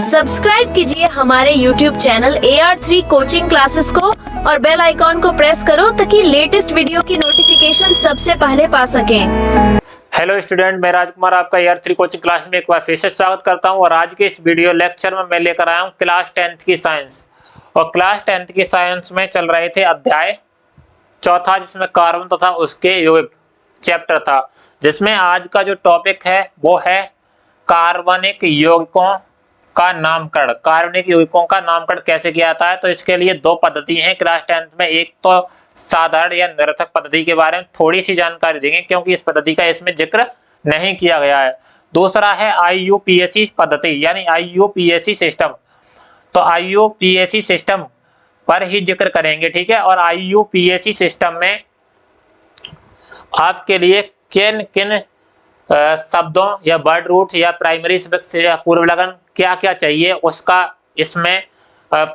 Subscribe कीजिए हमारे YouTube channel AR3 coaching classes को और बेल आइकॉन को प्रेस करो ताकि लेटेस्ट वीडियो की नोटिफिकेशन सबसे पहले पा सकें। हेलो स्टूडेंट, मैं राजकुमार आपका AR3 कोचिंग क्लास में एक बार फिर से स्वागत करता हूं। और आज के इस वीडियो लेक्चर में मैं लेकर आया हूं क्लास 10th की साइंस। और क्लास 10th की साइंस में चल रहे थे अध्याय चौथा, जिसमें कार्बन तथा उसके यौगिक चैप्टर था, जिसमें आज का जो टॉपिक है वो है कार्बनिक यौगिकों का नामकरण। कार्बनिक यौगिकों का नामकरण कैसे किया जाता है, तो इसके लिए दो पद्धति हैं क्लास 10th में। एक तो साधारण या निरर्थक पद्धति के बारे में थोड़ी सी जानकारी देंगे, क्योंकि इस पद्धति का इसमें जिक्र नहीं किया गया है। दूसरा है IUPAC पद्धति, यानी IUPAC सिस्टम। तो IUPAC सिस्टम पर ही जिक्र करेंगे, ठीक है। और IUPAC सिस्टम में आपके लिए किन किन शब्दों या वर्ड रूट या प्राइमरी सफिक्स या पूर्व लगन क्या क्या चाहिए, उसका इसमें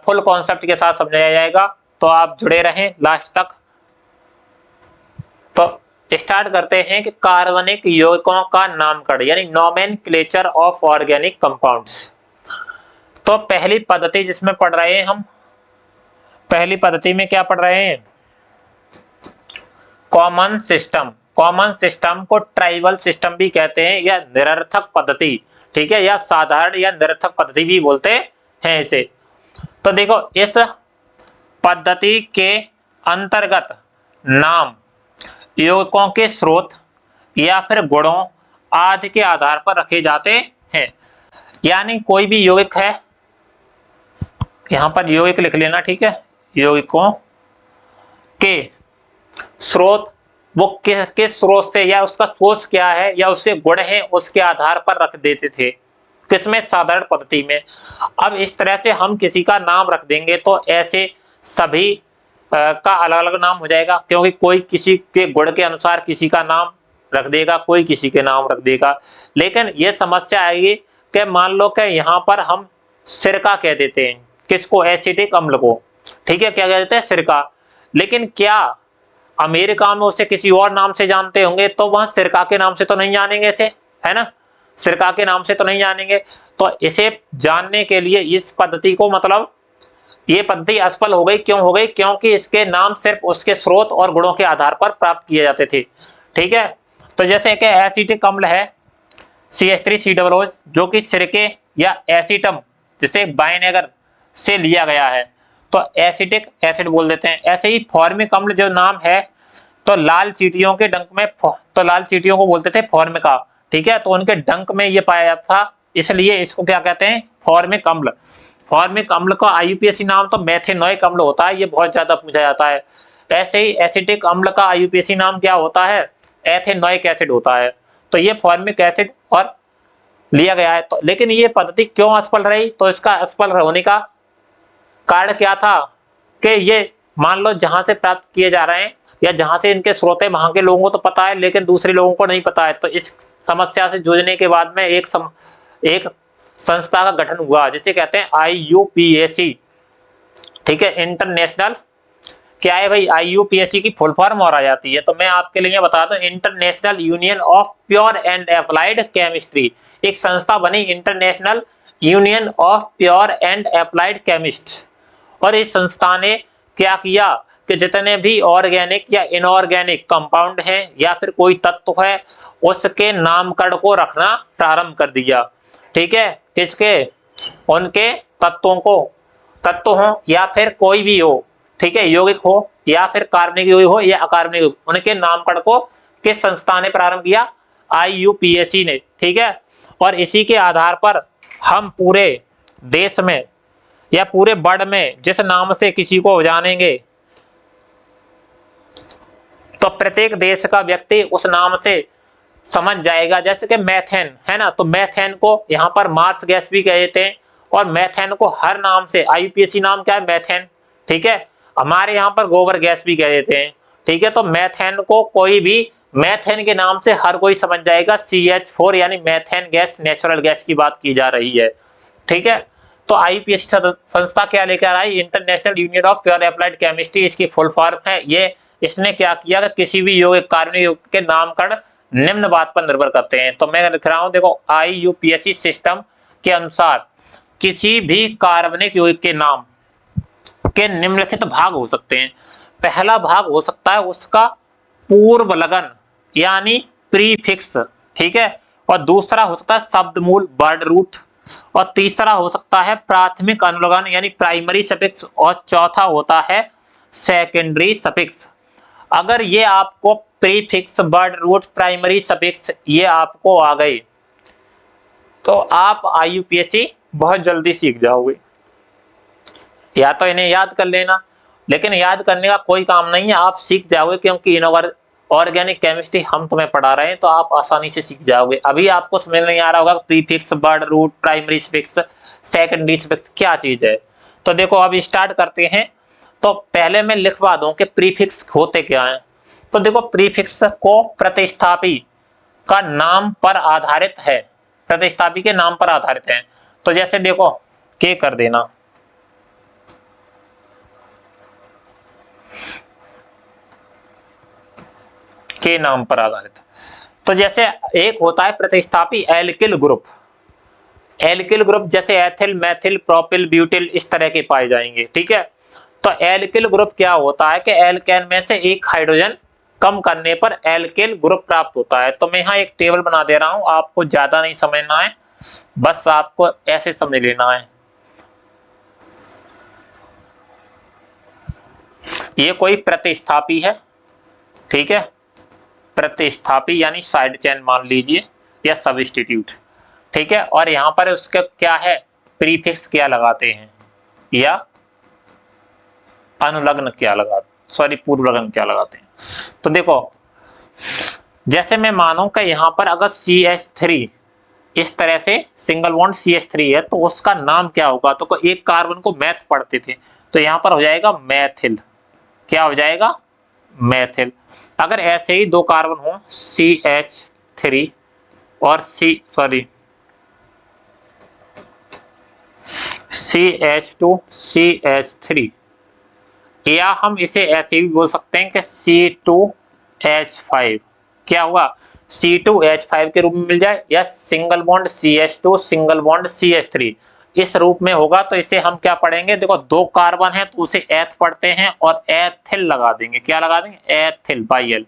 फुल कॉन्सेप्ट के साथ समझाया जाएगा। तो आप जुड़े रहें लास्ट तक। तो स्टार्ट करते हैं कि कार्बनिक यौगिकों का नामकरण, यानी नोमेनक्लेचर ऑफ ऑर्गेनिक कंपाउंड्स। तो पहली पद्धति जिसमें पढ़ रहे हैं हम, पहली पद्धति में क्या पढ़ रहे हैं? Common system. कॉमन सिस्टम को ट्राइबल सिस्टम भी कहते हैं, या निरर्थक पद्धति, ठीक है, या साधारण या निरर्थक पद्धति भी बोलते हैं इसे। तो देखो, इस पद्धति के अंतर्गत नाम यौगिकों के स्रोत या फिर गुणों आदि के आधार पर रखे जाते हैं। यानी कोई भी यौगिक है, यहां पर यौगिक लिख लेना, ठीक है। यौगिकों के स्रोत वो किस स्रोत से, या उसका सोर्स क्या है, या उससे गुण है, उसके आधार पर रख देते थे। किसमें? साधारण पद्धति में। अब इस तरह से हम किसी का नाम रख देंगे तो ऐसे सभी का अलग अलग नाम हो जाएगा, क्योंकि कोई किसी के गुण के अनुसार किसी का नाम रख देगा, कोई किसी के नाम रख देगा। लेकिन यह समस्या आएगी कि मान लो कि यहाँ पर हम सिरका कह देते हैं, किसको? एसिटिक अम्ल को, ठीक है, क्या कह देते हैं? सिरका। लेकिन क्या अमेरिका में उसे किसी और नाम से जानते होंगे? तो वहां सिरका के नाम से तो नहीं जानेंगे इसे, है ना। सिरका के नाम से तो नहीं जानेंगे। तो इसे जानने के लिए इस पद्धति को, मतलब ये पद्धति असफल हो गई। क्यों हो गई? क्योंकि इसके नाम सिर्फ उसके स्रोत और गुणों के आधार पर प्राप्त किए जाते थे, ठीक है। तो जैसे कि एसिटिक अम्ल है CH3COOH, जो कि सिरके या एसिटम, जिसे वाइनेगर से लिया गया है, तो एसिटिक एसिड बोल देते हैं। ऐसे ही फॉर्मिक अम्ल जो नाम है, तो लाल चींटियों के डंक में, तो लाल चींटियों को बोलते थे फॉर्मिका, ठीक है। तो उनके डंक में ये पाया जाता था, इसलिए इसको क्या कहते हैं? फॉर्मिक अम्ल। फॉर्मिक अम्ल का IUPAC नाम तो मेथेनोइक अम्ल होता है, ये बहुत ज्यादा पूछा जाता है। ऐसे ही एसिटिक अम्ल का IUPAC नाम क्या होता है? एथेनोइक एसिड होता है। तो ये फॉर्मिक एसिड और लिया गया है। तो लेकिन ये पद्धति क्यों असफल रही? तो इसका असफल होने का कारण क्या था कि ये मान लो जहां से प्राप्त किए जा रहे हैं या जहां से इनके स्रोत है, वहां के लोगों को तो पता है, लेकिन दूसरे लोगों को नहीं पता है। तो इस समस्या से जूझने के बाद में एक संस्था का गठन हुआ, जिसे कहते हैं IUPAC, ठीक है, इंटरनेशनल। क्या है भाई? IUPAC की फुल फॉर्म और आ जाती है, तो मैं आपके लिए बता दूं, international union of pure and applied chemistry. एक संस्था बनी, international union of pure and applied chemist. और इस संस्था ने क्या किया कि जितने भी ऑर्गेनिक या इनऑर्गेनिक कंपाउंड हैं या फिर कोई तत्व है, उसके नामकरण को रखना प्रारंभ कर दिया, ठीक है। किसके? उनके तत्वों को, तत्व हो या फिर कोई भी हो, ठीक है, यौगिक हो या फिर कार्बनिक यौगिक हो या अकार्बनिक यौगिक, उनके नामकरण को किस संस्था ने प्रारंभ किया? IUPAC ने, ठीक है। और इसी के आधार पर हम पूरे देश में या पूरे वर्ल्ड में जिस नाम से किसी को जानेंगे, तो प्रत्येक देश का व्यक्ति उस नाम से समझ जाएगा। जैसे कि मैथेन है ना, तो मैथेन को यहाँ पर मार्स गैस भी कहते हैं, और मैथेन को हर नाम से, IUPAC नाम क्या है? मैथेन, ठीक है। हमारे यहाँ पर गोबर गैस भी कह देते हैं, ठीक है। तो मैथेन को कोई भी मैथेन के नाम से हर कोई समझ जाएगा। CH4 यानी मैथेन गैस, नेचुरल गैस की बात की जा रही है, ठीक है। तो IUPAC संस्था क्या लेकर आई? International union of pure applied chemistry, इसकी फुल फॉर्म है ये। इसने क्या किया कि किसी भी यौगिक, कार्बनिक यौगिक के नामकरण निम्न बात पर निर्भर करते हैं। तो मैं लिख रहा हूं, देखो, IUPAC सिस्टम के अनुसार किसी भी कार्बनिक यौगिक के नाम के निम्नलिखित भाग हो सकते हैं। पहला भाग हो सकता है उसका पूर्व लगन यानी प्रीफिक्स, ठीक है, और दूसरा हो सकता है शब्द मूल वर्ड रूट, और तीसरा हो सकता है प्राथमिक अनुलग्न यानी प्राइमरी सफिक्स, और चौथा होता है सेकेंडरी सफिक्स। अगर ये आपको prefix, word root, primary suffix ये आपको आ गए तो आप IUPAC बहुत जल्दी सीख जाओगे। या तो इन्हें याद कर लेना, लेकिन याद करने का कोई काम नहीं है, आप सीख जाओगे, क्योंकि ऑर्गेनिक केमिस्ट्री हम तुम्हें पढ़ा रहे हैं तो आप आसानी से सीख जाओगे। अभी आपको समझ नहीं आ रहा होगा prefix, word root, primary suffix, secondary suffix क्या चीज है। तो देखो अब स्टार्ट करते हैं। तो पहले मैं लिखवा दूं कि प्रीफिक्स होते क्या हैं। तो देखो प्रीफिक्स को प्रतिस्थापी का नाम पर आधारित है, प्रतिस्थापी के नाम पर आधारित है। तो जैसे देखो के कर देना, के नाम पर आधारित। तो जैसे एक होता है प्रतिस्थापी एल्किल ग्रुप, एल्किल ग्रुप जैसे एथिल, मैथिल, प्रोपिल, ब्यूटिल इस तरह के पाए जाएंगे, ठीक है। तो एल्किल ग्रुप क्या होता है कि एल्केन में से एक हाइड्रोजन कम करने पर एल्किल ग्रुप प्राप्त होता है। तो मैं यहाँ एक टेबल बना दे रहा हूं, आपको ज्यादा नहीं समझना है, बस आपको ऐसे समझ लेना है। ये कोई प्रतिस्थापी है, ठीक है, प्रतिस्थापी यानी साइड चेन मान लीजिए या सब्स्टिट्यूट, ठीक है। और यहां पर उसके क्या है प्रीफिक्स क्या लगाते हैं या अनुलग्न क्या लगाते, सॉरी पूर्वलग्न क्या लगाते हैं। तो देखो जैसे मैं मानूं कि यहां पर अगर CH3 इस तरह से सिंगल बॉन्ड CH3 है तो उसका नाम क्या होगा। तो एक कार्बन को मैथ पढ़ते थे, तो यहां पर हो जाएगा मैथिल, क्या हो जाएगा मैथिल। अगर ऐसे ही दो कार्बन हो CH3 और CH2 CH3, या हम इसे ऐसे भी बोल सकते हैं कि C2H5 क्या हुआ C2H5 के रूप में मिल जाए, या single bond CH2 single bond CH3 इस रूप में होगा। तो इसे हम क्या पढ़ेंगे, देखो दो कार्बन है तो उसे एथ पढ़ते हैं और एथिल लगा देंगे, क्या लगा देंगे एथिल बाई एल,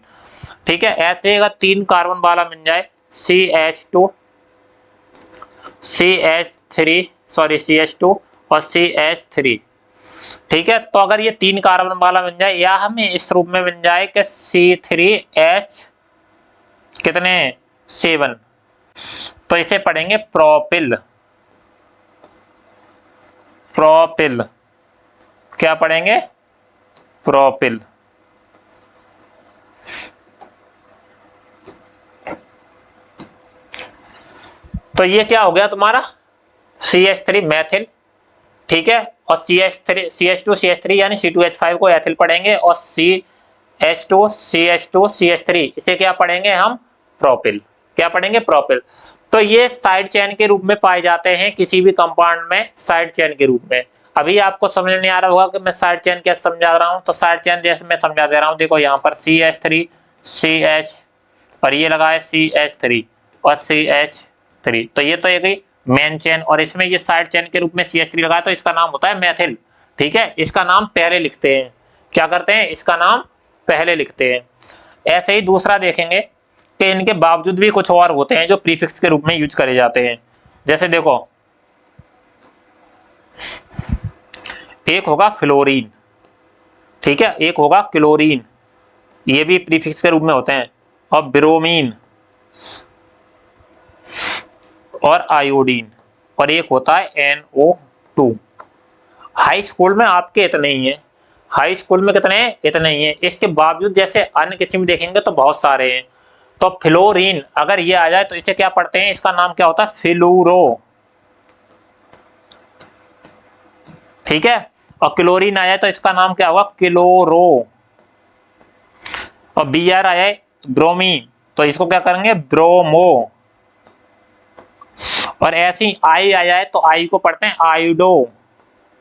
ठीक है। ऐसे अगर तीन कार्बन वाला मिल जाए CH2 CH2 और CH3, ठीक है। तो अगर ये तीन कार्बन वाला बन जाए या हमें इस रूप में बन जाए कि C3H कितने 7, तो इसे पढ़ेंगे प्रोपिल, प्रोपिल क्या पढ़ेंगे प्रोपिल। तो ये क्या हो गया तुम्हारा CH3 मैथिल, ठीक है, और CH2 CH3 यानी C2H5 को एथिल पढ़ेंगे, और CH2 CH3 इसे क्या पढ़ेंगे हम प्रोपिल, क्या पढ़ेंगे प्रोपिल। तो ये साइड चेन के रूप में पाए जाते हैं किसी भी कंपाउंड में, साइड चेन के रूप में। अभी आपको समझ नहीं आ रहा होगा कि मैं साइड चेन कैसे समझा रहा हूं, तो साइड चेन जैसे मैं समझा दे रहा हूं। देखो यहाँ पर CH3 CH और ये लगा है CH3 और CH3, तो ये तो एक मेन चेन, और इसमें ये साइड चेन के रूप में CH3 लगा है, तो इसका नाम होता है मैथिल, ठीक है। इसका नाम पहले लिखते हैं, क्या करते हैं इसका नाम पहले लिखते हैं। ऐसे ही दूसरा देखेंगे कि इनके बावजूद भी कुछ और होते हैं जो प्रीफिक्स के रूप में यूज करे जाते हैं। जैसे देखो एक होगा फ्लोरीन, ठीक है, एक होगा क्लोरीन, ये भी प्रीफिक्स के रूप में होते हैं, और ब्रोमीन और आयोडीन, और एक होता है NO2। हाई स्कूल में आपके इतने ही है, हाई स्कूल में कितने हैं इतने ही है। इसके बावजूद जैसे अन्य किस्म देखेंगे तो बहुत सारे हैं। तो फ्लोरीन अगर ये आ जाए तो इसे क्या पढ़ते हैं, इसका नाम क्या होता है फ्लूरो, ठीक है। और क्लोरीन आ जाए तो इसका नाम क्या होगा क्लोरो, और Br आ जाए ब्रोमीन तो इसको क्या करेंगे ब्रोमो, और ऐसी आई आ जाए तो आई को पढ़ते हैं आइडो,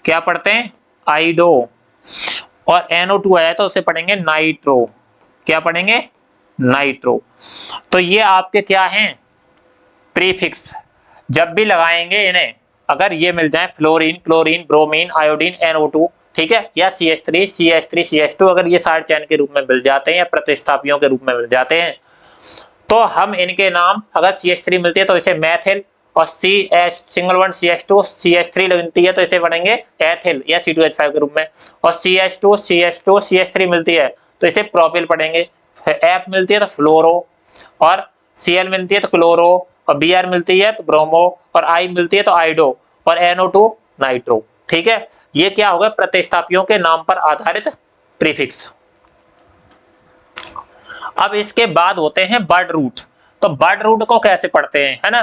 क्या पढ़ते हैं आइडो, और NO2 आ जाए तो उसे पढ़ेंगे नाइट्रो, क्या पढ़ेंगे नाइट्रो। तो ये आपके क्या हैं प्रीफिक्स, जब भी लगाएंगे इन्हें अगर ये मिल जाए fluorine, chlorine, bromine, iodine, NO2, ठीक है, या CH3, CH3, CH2, अगर ये साइड चेन के रूप में मिल जाते हैं या प्रतिस्थापियों के रूप में मिल जाते हैं, तो हम इनके नाम, अगर CH3 मिलती है तो इसे मैथिल, और CH single bond CH2 CH3 मिलती है तो इसे बनेंगे एथिल या C2H5 के रूप में, और CH2 CH2 CH3 मिलती है तो इसे प्रोपिल पढ़ेंगे। F मिलती है तो फ्लोरो, और Cl मिलती है तो क्लोरो, और Br मिलती है तो ब्रोमो, और I मिलती है तो आइडो, और NO2 नाइट्रो। ठीक है, ये क्या होगा, प्रतिस्थापियों के नाम पर आधारित प्रीफिक्स। अब इसके बाद होते हैं बर्ड रूट। तो बर्ड रूट को कैसे पढ़ते हैं, है ना।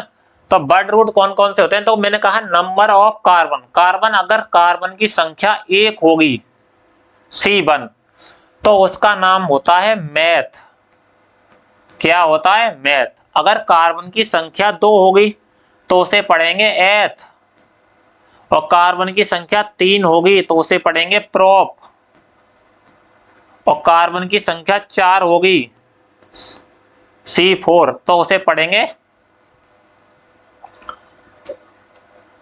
तो बर्ड रूट कौन कौन से होते हैं, तो मैंने कहा नंबर ऑफ कार्बन, कार्बन अगर कार्बन की संख्या 1 होगी C1, तो उसका नाम होता है मैथ। क्या होता है, मैथ। अगर कार्बन की संख्या 2 होगी तो उसे पढ़ेंगे एथ, और कार्बन की संख्या 3 होगी तो उसे पढ़ेंगे प्रोप, और कार्बन की संख्या 4 होगी C4 तो उसे पढ़ेंगे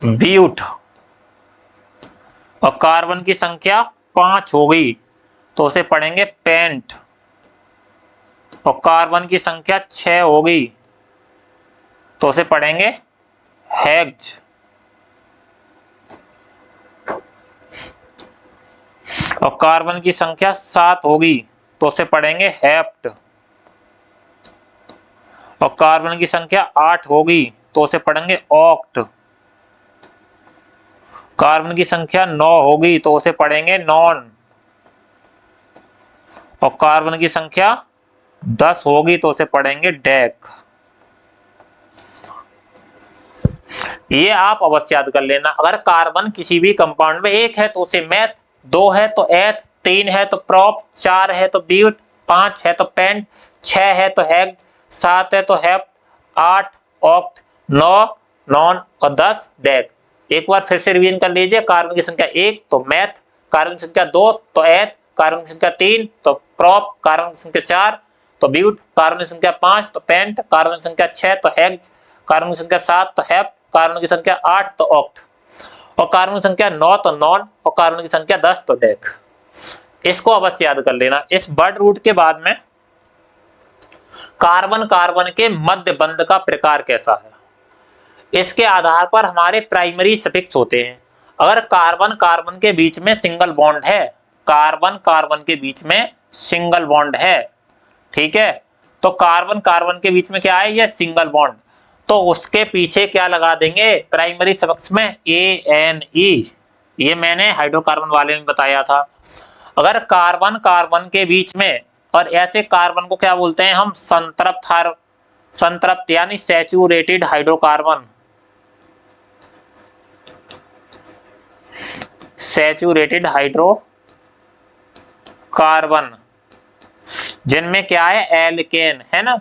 ब्यूट, और कार्बन की संख्या 5 होगी तो उसे पढ़ेंगे पेंट, और कार्बन की संख्या 6 होगी तो उसे पढ़ेंगे हेक्स, और कार्बन की संख्या 7 होगी तो उसे पढ़ेंगे हेप्ट, और कार्बन की संख्या 8 होगी तो उसे पढ़ेंगे ऑक्ट, कार्बन की संख्या 9 होगी तो उसे पढ़ेंगे नॉन, और कार्बन की संख्या 10 होगी तो उसे पढ़ेंगे डेक। ये आप अवश्य याद कर लेना। अगर कार्बन किसी भी कंपाउंड में 1 है तो उसे मैथ, 2 है तो एथ, 3 है तो प्रोप, 4 है तो ब्यूट, 5 है तो पेंट, 6 है तो हेक्स, 7 है तो हेप्ट, 8 ऑक्ट, 9 नॉन, और 10 डेक। एक बार फिर से रिवीजन कर लीजिए। कार्बन की संख्या 1 तो मैथ, कार्बन की संख्या 2 तो एथ, कार्बन की संख्या 3 तो प्रोप, कार्बन की संख्या 4 तो ब्यूट, कार्बन की संख्या 5 तो पेंट, कार्बन की संख्या 6 तो हेक्स, कार्बन की संख्या 7 तो हेप्ट, कार्बन की संख्या 8 तो ऑक्ट, और कार्बन की संख्या 9 तो नॉन, और कार्बन की संख्या 10 तो डेक। इसको अवश्य याद कर लेना। इस बर्ड रूट के बाद में कार्बन कार्बन के मध्य बंध का प्रकार कैसा है, इसके आधार पर हमारे प्राइमरी सफिक्स होते हैं। अगर कार्बन कार्बन के बीच में सिंगल बॉन्ड है, कार्बन कार्बन के बीच में सिंगल बॉन्ड है, ठीक है, तो कार्बन कार्बन के बीच में क्या है, ये सिंगल बॉन्ड, तो उसके पीछे क्या लगा देंगे प्राइमरी सफिक्स में ANE। ये मैंने हाइड्रोकार्बन वाले में बताया था। अगर कार्बन कार्बन के बीच में, और ऐसे कार्बन को क्या बोलते हैं हम, संतृप्त यानी सैचुरेटेड हाइड्रोकार्बन, सैचुरेटेड हाइड्रोकार्बन, जिनमें क्या है एल्केन, है ना,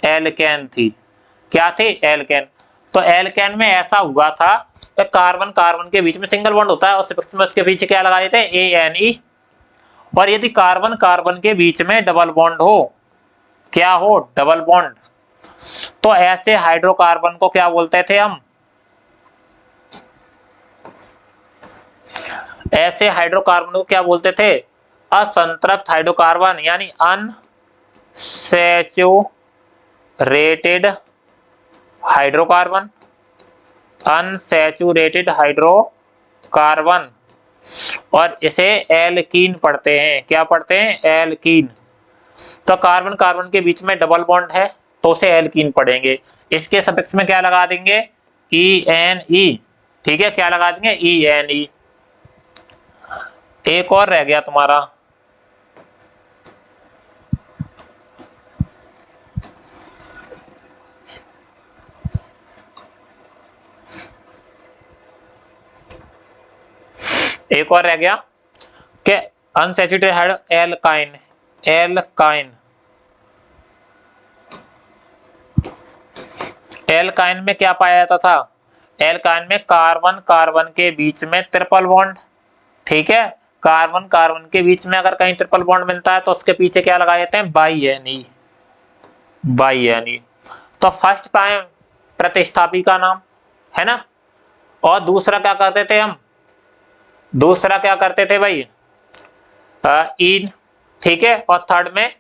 एल्केन थी, क्या थे, एल्केन। तो एल्केन में ऐसा हुआ था कि कार्बन कार्बन के बीच में सिंगल बॉन्ड होता है और उसके पीछे क्या लगा देते हैं ANE, और यदि कार्बन कार्बन के बीच में डबल बॉन्ड हो, क्या हो, डबल बॉन्ड, तो ऐसे हाइड्रोकार्बन को क्या बोलते थे हम, ऐसे हाइड्रोकार्बन को क्या बोलते थे, असंतृप्त हाइड्रोकार्बन, यानी अनसैचुरेटेड हाइड्रोकार्बन, अनसैचुरेटेड हाइड्रोकार्बन, और इसे एल्कीन पढ़ते हैं। क्या पढ़ते हैं, एल्कीन। तो कार्बन कार्बन के बीच में डबल बॉन्ड है तो उसे एल्कीन पढ़ेंगे। इसके सफिक्स में क्या लगा देंगे, ENE, ठीक है, क्या लगा देंगे, ENE। एक और रह गया तुम्हारा, एक और रह गया कि unsaturated hydro alkyne, alkyne, alkyne में क्या पाया जाता था, एल्काइन में कार्बन कार्बन के बीच में ट्रिपल बॉन्ड, ठीक है, कार्बन कार्बन के बीच में अगर कहीं ट्रिपल बॉन्ड मिलता है तो उसके पीछे क्या लगा देते हैं, बाई एन ई। तो फर्स्ट प्राइम प्रतिस्थापी का नाम, है ना, और दूसरा क्या करते थे हम, दूसरा क्या करते थे भाई, इन, ठीक है। और थर्ड में,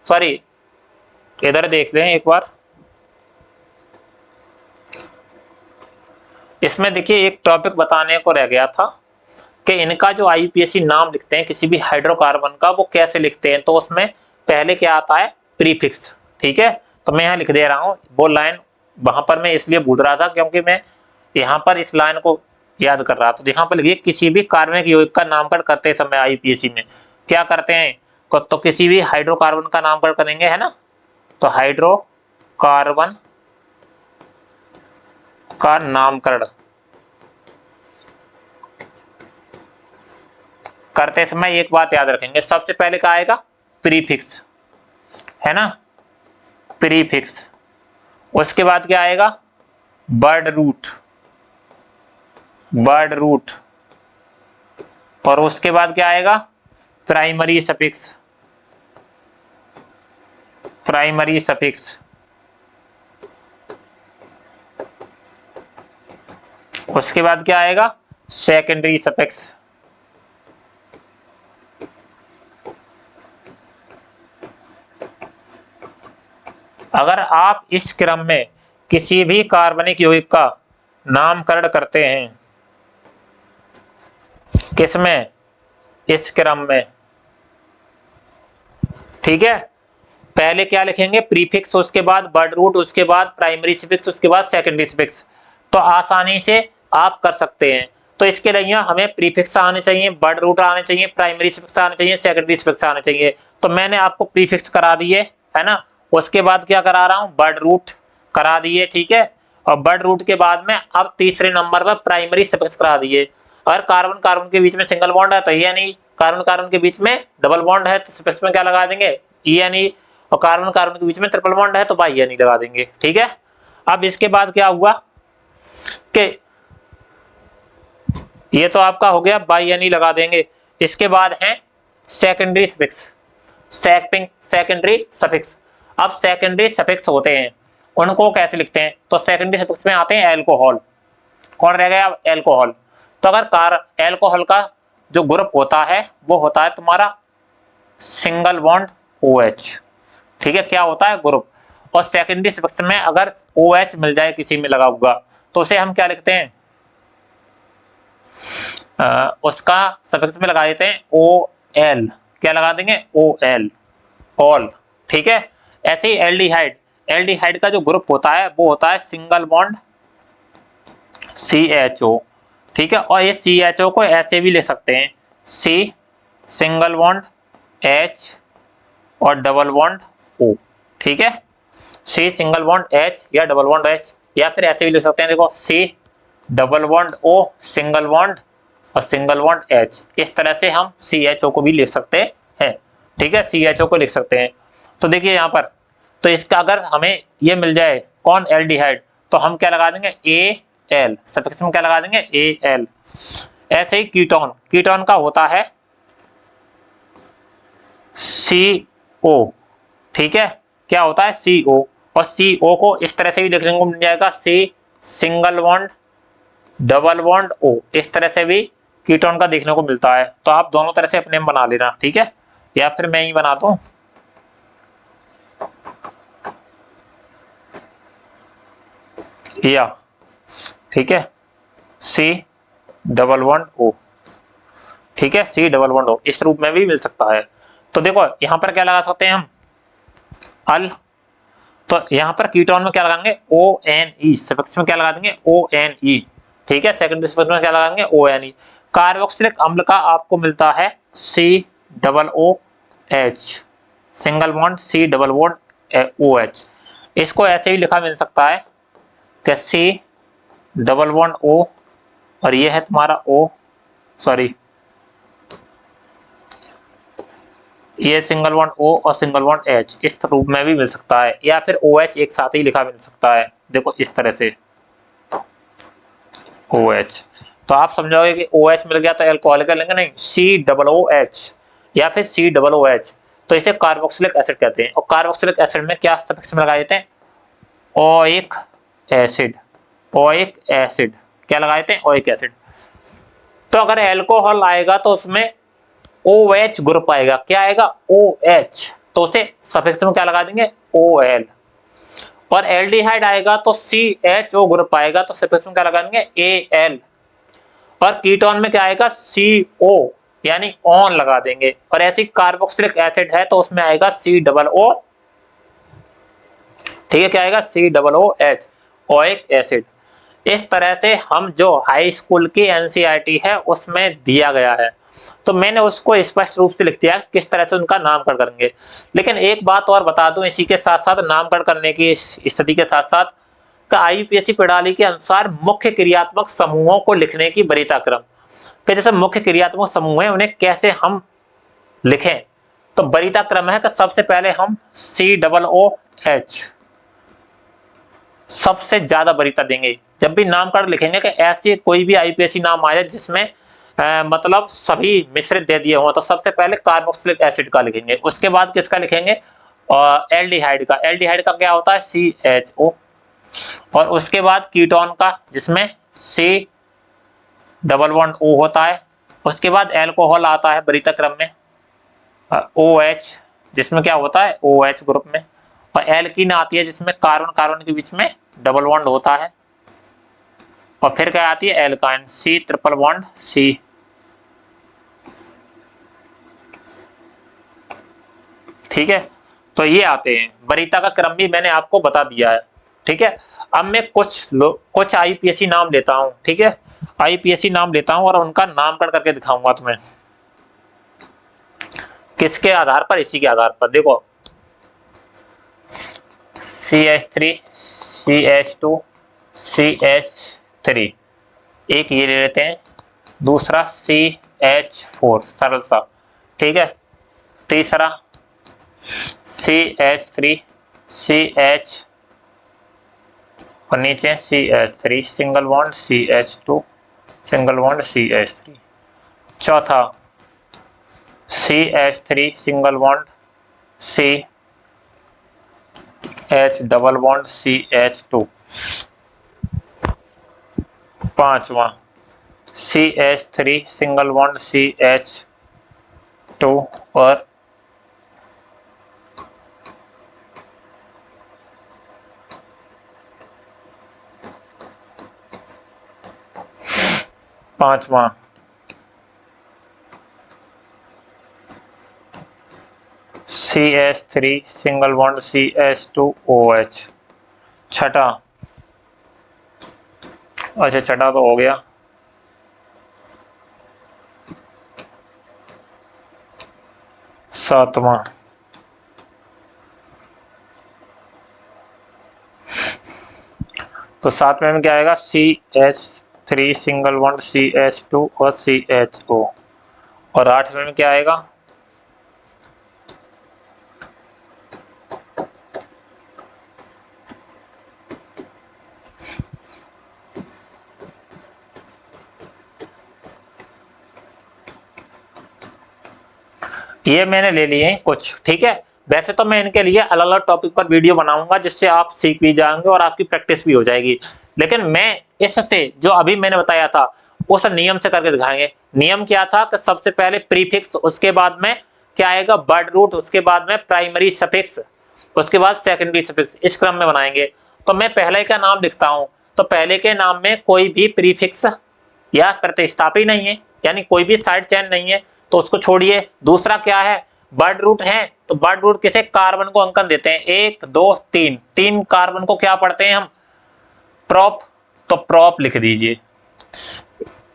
सॉरी इधर देख लें एक बार, इसमें देखिए एक टॉपिक बताने को रह गया था कि इनका जो आईयूपीएसी नाम लिखते हैं किसी भी हाइड्रोकार्बन का, वो कैसे लिखते हैं। तो उसमें पहले क्या आता है, प्रीफिक्स, ठीक है। तो मैं यहाँ लिख दे रहा हूँ, वो लाइन वहां पर मैं इसलिए भूल रहा था क्योंकि मैं यहाँ पर इस लाइन को याद कर रहा था। तो यहाँ पर लिखिए, किसी भी कार्बनिक यौगिक का नामकरण करते समय आईयूपीएसी में क्या करते हैं, तो किसी भी हाइड्रोकार्बन का नामकरण करेंगे, है ना। तो हाइड्रोकार्बन का नामकरण करते समय एक बात याद रखेंगे, सबसे पहले क्या आएगा, प्रीफिक्स, है ना, प्रीफिक्स। उसके बाद क्या आएगा, वर्ड रूट, वर्ड रूट। और उसके बाद क्या आएगा, प्राइमरी सफिक्स, प्राइमरी सफिक्स। उसके बाद क्या आएगा, सेकेंडरी सफिक्स। अगर आप इस क्रम में किसी भी कार्बनिक यौगिक का नामकरण करते हैं, किसमें, इस क्रम में, ठीक है। पहले क्या लिखेंगे, प्रीफिक्स, उसके बाद वर्ड रूट, उसके बाद प्राइमरी सफिक्स, उसके बाद सेकेंडरी सफिक्स। तो आसानी से आप कर सकते हैं। तो इसके लिए हमें प्रीफिक्स आने चाहिए, वर्ड रूट आने चाहिए, प्राइमरी सफिक्स आने चाहिए, सेकेंडरी सफिक्स आने चाहिए। तो मैंने आपको प्रीफिक्स करा दिए, है ना। उसके बाद क्या करा रहा हूँ, वर्ड रूट करा दिए, ठीक है। और वर्ड रूट के बाद में अब तीसरे नंबर पर प्राइमरी सफिक्स करा दिए। अगर कार्बन कार्बन के बीच में सिंगल बॉन्ड है तो यानी कार्बन कार्बन के बीच में डबल बॉन्ड है तो सफिक्स में क्या लगा देंगे, यानी। और कार्बन कार्बन के बीच में ट्रिपल बॉन्ड है तो बाई यानी लगा देंगे, ठीक है। अब इसके बाद क्या हुआ कि ये तो आपका हो गया, बाई यानी लगा देंगे। इसके बाद है सेकेंडरी सफिक्स, सेकेंडरी सफिक्स। अब सेकेंडरी सफिक्स होते हैं, उनको कैसे लिखते हैं, तो सेकेंडरी सफिक्स में आते हैं एल्कोहल। कौन रह गया, एल्कोहल। तो अगर एल्कोहल का जो ग्रुप होता है वो होता है तुम्हारा सिंगल बॉन्ड OH, ठीक है। क्या होता है, ग्रुप। और सेकेंडरी सफिक्स में अगर OH मिल जाए किसी में लगा हुआ तो उसे हम क्या लिखते हैं, उसका सफिक्स में लगा देते हैं OL। क्या लगा देंगे, OL, ऑल, ठीक है। ऐसे ही एल्डिहाइड, एल्डिहाइड का जो ग्रुप होता है वो होता है सिंगल बॉन्ड CHO, ठीक है। और ये CHO को ऐसे भी ले सकते हैं, C सिंगल बॉन्ड H और डबल बॉन्ड O, ठीक है। C सिंगल बॉन्ड H या डबल बॉन्ड H, या फिर ऐसे भी ले सकते हैं, देखो C double bond O single bond और सिंगल बॉन्ड H। इस तरह से हम CHO को भी ले सकते हैं, ठीक है, CHO को लिख सकते हैं। तो देखिए यहाँ पर, तो इसका अगर हमें ये मिल जाए कौन, एल्डिहाइड, तो हम क्या लगा देंगे, AL, सफिक्स में क्या लगा देंगे, AL। ऐसे ही कीटोन, कीटोन का होता है CO, ठीक है। क्या होता है, CO। और CO को इस तरह से भी देखने को मिल जाएगा, C single bond double bond O। इस तरह से भी कीटोन का देखने को मिलता है। तो आप दोनों तरह से अपने बना लेना, ठीक है, या फिर मैं ही बना दूं, या, ठीक है, C डबल बॉन्ड O, ठीक है, C डबल बॉन्ड O इस रूप में भी मिल सकता है। तो देखो यहां पर क्या लगा सकते हैं हम, अल। तो यहां पर कीटोन में क्या लगाएंगे, ONE, सफिक्स में क्या लगा देंगे, ONE, ठीक है। सेकेंडरी सफिक्स में क्या लगाएंगे, ONE। कार्बोक्सिलिक अम्ल का आपको मिलता है COOH, single bond C double bond OH। इसको ऐसे भी लिखा मिल सकता है कि C डबल बॉन्ड O और ये है तुम्हारा O, सॉरी ये सिंगल बॉन्ड O और सिंगल बॉन्ड H, इस रूप में भी मिल सकता है। या फिर OH एक साथ ही लिखा मिल सकता है, देखो इस तरह से OH। तो आप समझोगे कि OH मिल गया तो एल्कोहल का लेंगे नहीं, COOH या फिर COOH। तो इसे कार्बोक्सिलिक एसिड कहते हैं। और कार्बोक्सिलिक एसिड में क्या सफिक्स में लगा देते हैं, ओइक एसिड, ओइक एसिड, क्या लगाए थे, ओइक एसिड। तो अगर एल्कोहल आएगा तो उसमें OH ग्रुप आएगा, क्या आएगा, OH, तो उसे सफिक्स में क्या लगा देंगे, OL। और एल्डिहाइड आएगा तो CHO ग्रुप आएगा, तो सफिक्स में क्या लगा देंगे, AL। और कीटोन में क्या आएगा, CO यानी ऑन लगा देंगे। और ऐसी कार्बोक्सिलिक एसिड है तो उसमें आएगा COO, ठीक है, क्या आएगा, COOH, ओइक एसिड। इस तरह से हम जो हाई स्कूल की NCERT है उसमें दिया गया है, तो मैंने उसको स्पष्ट रूप से लिख दिया किस तरह से उनका नामकरण करेंगे। लेकिन एक बात और बता दूं इसी के साथ साथ, नामकरण करने की स्थिति के साथ साथ, का IUPAC प्रणाली के अनुसार मुख्य क्रियात्मक समूहों को लिखने की वरीयता क्रम, कि जैसे मुख्य क्रियात्मक समूह है उन्हें कैसे हम लिखें, तो वरीयता क्रम है कि सबसे पहले हम COOH सबसे ज्यादा वरीयता देंगे। जब भी नामकरण लिखेंगे कि ऐसी कोई भी IUPAC नाम आए जिसमें मतलब सभी मिश्रित दे दिए हों, तो सबसे पहले कार्बोक्सिलिक एसिड का लिखेंगे, उसके बाद किसका लिखेंगे, एल्डिहाइड का। एल्डिहाइड का क्या होता है, CHO। और उसके बाद कीटोन का जिसमें C+O होता है। उसके बाद एल्कोहल आता है वरीयता क्रम में, OH जिसमें क्या होता है, OH ग्रुप में। और एल्कीन आती है जिसमें कार्बन कार्बन के बीच में डबल बॉन्ड होता है। और फिर क्या आती है, एल्काइन, C+C। ठीक है, तो ये आते हैं, वरीयता का क्रम भी मैंने आपको बता दिया है। ठीक है, अब मैं कुछ IUPAC नाम लेता हूं, ठीक है, IUPAC नाम लेता हूं और उनका नामकरण करके दिखाऊंगा तुम्हें। किसके आधार पर, इसी के आधार पर। देखो CH3 CH2 CH3, एक ये ले लेते हैं, दूसरा CH4 सरल सा, ठीक है, तीसरा CH3 CH और नीचे CH3 single bond CH2 single bond CH3, चौथा CH3 single bond CH double bond CH2, पांचवा CH3 सिंगल बॉन्ड CH2 और पांचवा CH3 सिंगल बॉन्ड CH2OH, छठा, अच्छा छठा तो हो गया, सातवां तो सातवें में क्या आएगा, CH3 सिंगल बॉन्ड CH2 और CHO। और आठवें में क्या आएगा, ये मैंने ले लिए हैं कुछ। ठीक है, वैसे तो मैं इनके लिए अलग अलग टॉपिक पर वीडियो बनाऊंगा जिससे आप सीख भी जाएंगे और आपकी प्रैक्टिस भी हो जाएगी, लेकिन मैं इससे जो अभी मैंने बताया था उस नियम से करके दिखाएंगे। नियम क्या था कि सबसे पहले प्रीफिक्स, उसके बाद में क्या आएगा, वर्ड रूट, उसके बाद में प्राइमरी सफिक्स, उसके बाद सेकेंडरी सफिक्स, इस क्रम में बनाएंगे। तो मैं पहले का नाम लिखता हूं, तो पहले के नाम में कोई भी प्रीफिक्स या प्रतिस्थापी नहीं है, यानी कोई भी साइड चेन नहीं है, तो उसको छोड़िए। दूसरा क्या है, वर्ड रूट है, तो वर्ड रूट किसे, कार्बन को अंकन देते हैं, 1 2 3, 3 कार्बन को क्या पढ़ते हैं हम, प्रॉप, तो प्रॉप लिख दीजिए।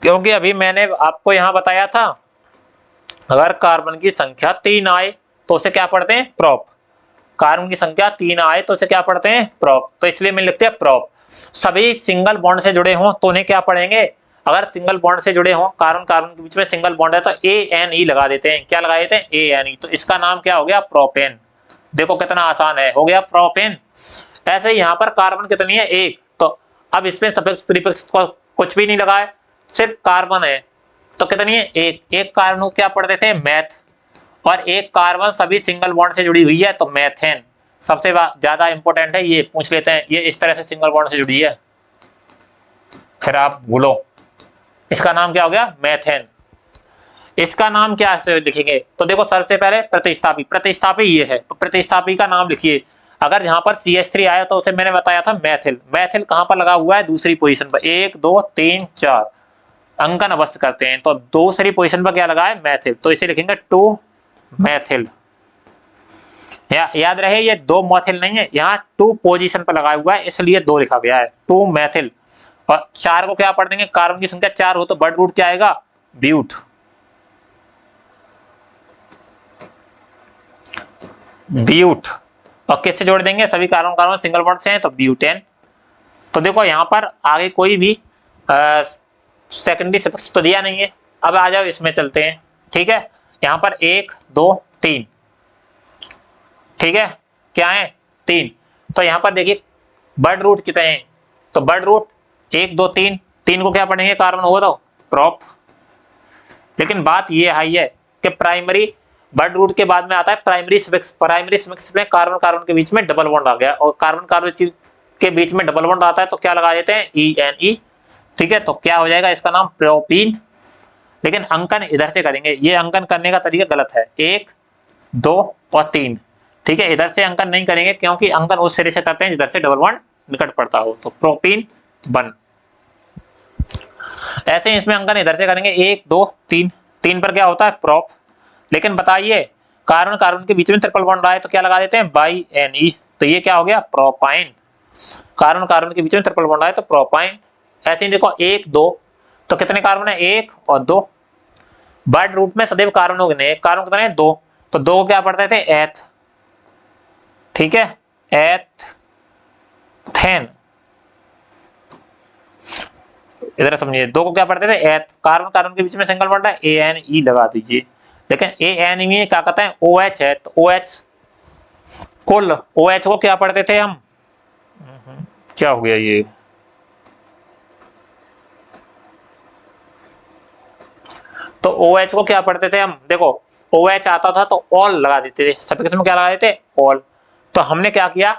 क्योंकि अभी मैंने आपको यहां बताया था अगर कार्बन की संख्या 3 आए तो उसे क्या पढ़ते हैं, प्रॉप। कार्बन की संख्या 3 आए तो उसे क्या पढ़ते हैं, प्रॉप, तो इसलिए मैं लिखते हैं प्रॉप। सभी सिंगल बॉन्ड से जुड़े हों तो उन्हें क्या पढ़ेंगे, अगर सिंगल बॉन्ड से जुड़े हों, कार्बन कार्बन के बीच में सिंगल बॉन्ड है तो ANE लगा देते हैं, क्या लगा देते हैं, ANE, तो इसका नाम क्या हो गया, प्रोपेन। देखो कितना आसान है, हो गया प्रोपेन। ऐसे ही यहाँ पर कार्बन कितनी है, 1, तो अब इसमें सफिक्स प्रीफिक्स को कुछ भी नहीं लगा है, सिर्फ कार्बन है, तो कितनी है, 1, एक कार्बन को क्या पढ़ते थे, मैथ, और एक कार्बन सभी सिंगल बॉन्ड से जुड़ी हुई है तो मैथेन। सबसे ज्यादा इंपॉर्टेंट है, ये पूछ लेते हैं, ये इस तरह से सिंगल बॉन्ड से जुड़ी है, फिर आप भूलो, इसका नाम क्या हो गया, मेथेन। इसका नाम क्या से लिखेंगे, तो देखो सबसे पहले प्रतिस्थापी, प्रतिस्थापी ये है, तो प्रतिस्थापी का नाम लिखिए। अगर यहाँ पर CH3 आया तो उसे मैंने बताया था मैथिल, मैथिल कहाँ पर लगा हुआ है, दूसरी पोजीशन पर, 1 2 3 4 अंकन अवश्य करते हैं, तो दूसरी पोजीशन पर क्या लगा है, मैथिल, तो इसे लिखेंगे 2 मैथिल। याद रहे ये 2 मैथिल नहीं है, यहाँ 2 पोजीशन पर लगा हुआ है इसलिए 2 लिखा गया है, 2 मैथिल। और 4 को क्या पढ़ देंगे, कार्बन की संख्या 4 हो तो बर्ड रूट क्या आएगा, ब्यूट, ब्यूट। और किससे जोड़ देंगे, सभी कार्बन कार्बन सिंगल बॉन्ड से हैं तो ब्यूटेन। तो देखो यहाँ पर आगे कोई भी सेकेंडरी सफिक्स तो दिया नहीं है। अब आ जाओ इसमें चलते हैं, ठीक है। यहाँ पर 1 2 3, ठीक है, क्या है 3। तो यहाँ पर देखिए बर्ड रूट कितने हैं, तो बर्ड रूट 1 2 3, 3 को क्या पढ़ेंगे, कार्बन होगा तो प्रॉप। लेकिन बात ये है कि प्राइमरी बर्ड रूट के बाद में आता है प्राइमरी सफिक्स, प्राइमरी सफिक्स में कार्बन कार्बन के बीच में डबल बॉन्ड आ गया, और कार्बन कार्बन के बीच में डबल बॉन्ड आता है तो क्या लगा देते हैं, ENE, ठीक है। तो क्या हो जाएगा, इसका नाम प्रोपीन। लेकिन अंकन इधर से करेंगे, ये अंकन करने का तरीका गलत है, 1 2 और 3, ठीक है। इधर से अंकन नहीं करेंगे क्योंकि अंकन उस सिरे से करते हैं जिधर से डबल बॉन्ड निकट पड़ता हो, तो प्रोपीन बन। ऐसे ही इसमें अंकन इधर से करेंगे, 1 2 3, 3 पर क्या होता है, प्रोप। लेकिन बताइए कार्बन कार्बन के बीच में ट्रिपल बॉन्ड आए तो क्या लगा देते हैं, बाई NE, तो ये क्या हो गया, प्रोपाइन। कार्बन कार्बन के बीच में ट्रिपल बॉन्ड आए तो प्रोपाइन। ऐसे ही देखो 1 2, तो कितने कार्बन है, 1 और 2। बर्ड रूट में सदैव कार्बन हो गए, कार्बन कितने हैं, 2, तो 2 को क्या पढ़ते थे, एथ, ठीक है, एथेन। इधर समझिए, 2 को क्या पढ़ते थे, एथ, कार्बन कार्बन के बीच में सिंगल बॉन्ड है, ANE लगा दीजिए। लेकिन ANE में क्या कहते हैं, OH है, तो OH कुल OH को क्या पढ़ते थे हम, क्या हो गया ये, तो OH को क्या पढ़ते थे हम, देखो OH आता था तो ऑल लगा देते थे, सफिक्स में क्या लगा देते, ऑल। तो हमने क्या किया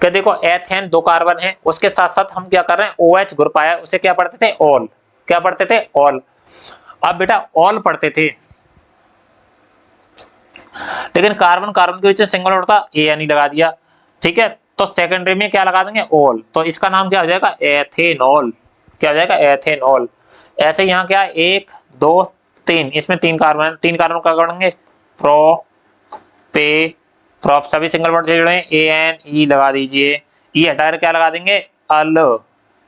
कि देखो एथेन 2 कार्बन है, उसके साथ साथ हम क्या कर रहे हैं, OH ग्रुप आया, उसे क्या पढ़ते थे, ऑल, क्या पढ़ते थे, ऑल। अब बेटा ऑल पढ़ते थे, लेकिन कार्बन कार्बन के बीच में सिंगल बॉन्ड था, ANE लगा दिया, ठीक है। तो सेकेंडरी में क्या लगा देंगे, ऑल, तो इसका नाम क्या हो जाएगा, एथेनॉल, क्या हो जाएगा, एथेनॉल। ऐसे यहाँ क्या, 1 2 3, इसमें 3 कार्बन, 3 कार्बन क्या करेंगे, प्रो पे प्रोप, सभी सिंगल बॉन्ड से जुड़े हैं, ANE लगा दीजिए, E हटाकर क्या लगा देंगे, अल।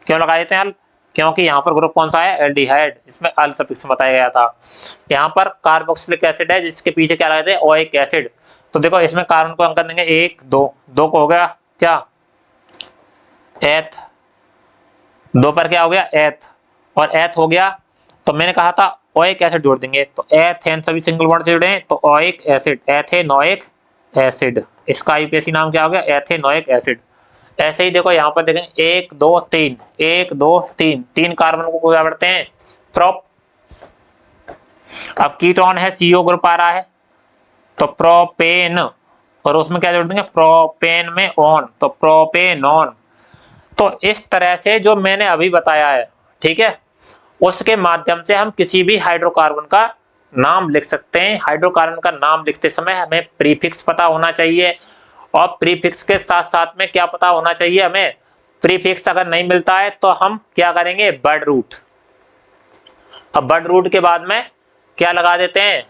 क्यों लगा देते हैं अल, क्योंकि यहाँ पर ग्रुप कौन सा है, एल्डिहाइड, इसमें अल सफिक्स बताया गया था। यहाँ पर कार्बोक्सिलिक एसिड है जिसके पीछे क्या लगाते हैं, ओइक एसिड। तो देखो इसमें कार्बन को अंकन देंगे 1 2, 2 को हो गया क्या, एथ, 2 पर क्या हो गया, एथ, और एथ हो गया तो मैंने कहा था ओइक एसिड जोड़ देंगे, तो एथेन सभी सिंगल बॉन्ड से जुड़े हैं तो ओइक एसिड, एथेनोइक एसिड, इसका IUPAC नाम क्या हो गया, एथेनोइक एसिड। ऐसे ही देखो यहाँ पर देखें 1 2 3, 1 2 3, 3 कार्बन को क्या करते हैं, प्रोप। अब कीटोन है, CO ग्रुप आ रहा है तो प्रोपेन, और उसमें क्या जोड़ देंगे, प्रोपेन में ऑन, तो प्रोपेनॉन। तो इस तरह से जो मैंने अभी बताया है, ठीक है, उसके माध्यम से हम किसी भी हाइड्रोकार्बन का नाम लिख सकते हैं। हाइड्रोकार्बन का नाम लिखते समय हमें प्रीफिक्स पता होना चाहिए, और प्रीफिक्स के साथ साथ में क्या पता होना चाहिए हमें, प्रीफिक्स अगर नहीं मिलता है तो हम क्या करेंगे, बर्ड रूट। अब बर्ड रूट के बाद में क्या लगा देते हैं,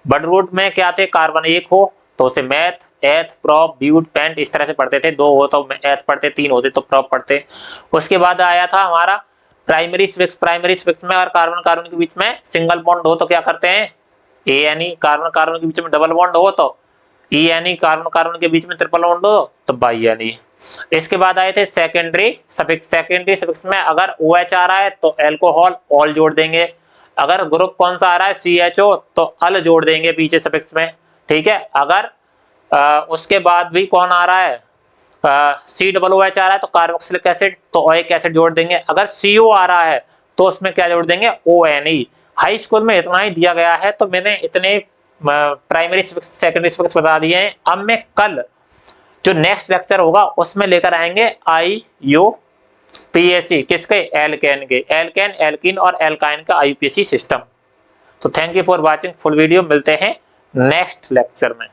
बर्ड रूट में क्या थे, कार्बन 1 हो तो उसे मैथ, एथ, प्रोप, ब्यूट, पेंट इस तरह से पढ़ते थे, 2 हो तो एथ पढ़ते, 3 होते तो प्रोप पढ़ते। उसके बाद आया था हमारा प्राइमरी सफिक्स, प्राइमरी सफिक्स में अगर कार्बन कार्बन के बीच में सिंगल बॉन्ड हो तो क्या करते हैं, ANE, कार्बन कार्बन के बीच में डबल बॉन्ड हो तो ENE, कार्बन कार्बन के बीच में ट्रिपल बॉन्ड हो तो BiNE। इसके बाद आए थे सेकेंडरी सफिक्स, सेकेंडरी सफिक्स में अगर OH आ रहा है तो एल्कोहल, ऑल जोड़ देंगे। अगर ग्रुप कौन सा आ रहा है, CHO, तो अल जोड़ देंगे पीछे सफिक्स में, ठीक है। अगर उसके बाद भी कौन आ रहा है, COOH आ रहा है तो कार्बोक्सिलिक एसिड, तो ओइक एसिड जोड़ देंगे। अगर CO आ रहा है तो उसमें क्या जोड़ देंगे, ONE। हाई स्कूल में इतना ही दिया गया है तो मैंने इतने प्राइमरी सेकेंडरी सफिक्स बता दिए हैं। अब मैं कल जो नेक्स्ट लेक्चर होगा उसमें लेकर आएंगे IUPAC किसके, एल्केन के, एल्केन, एल्कीन और एल्काइन का IUPAC सिस्टम। तो thank you for watching full video, मिलते हैं नेक्स्ट लेक्चर में।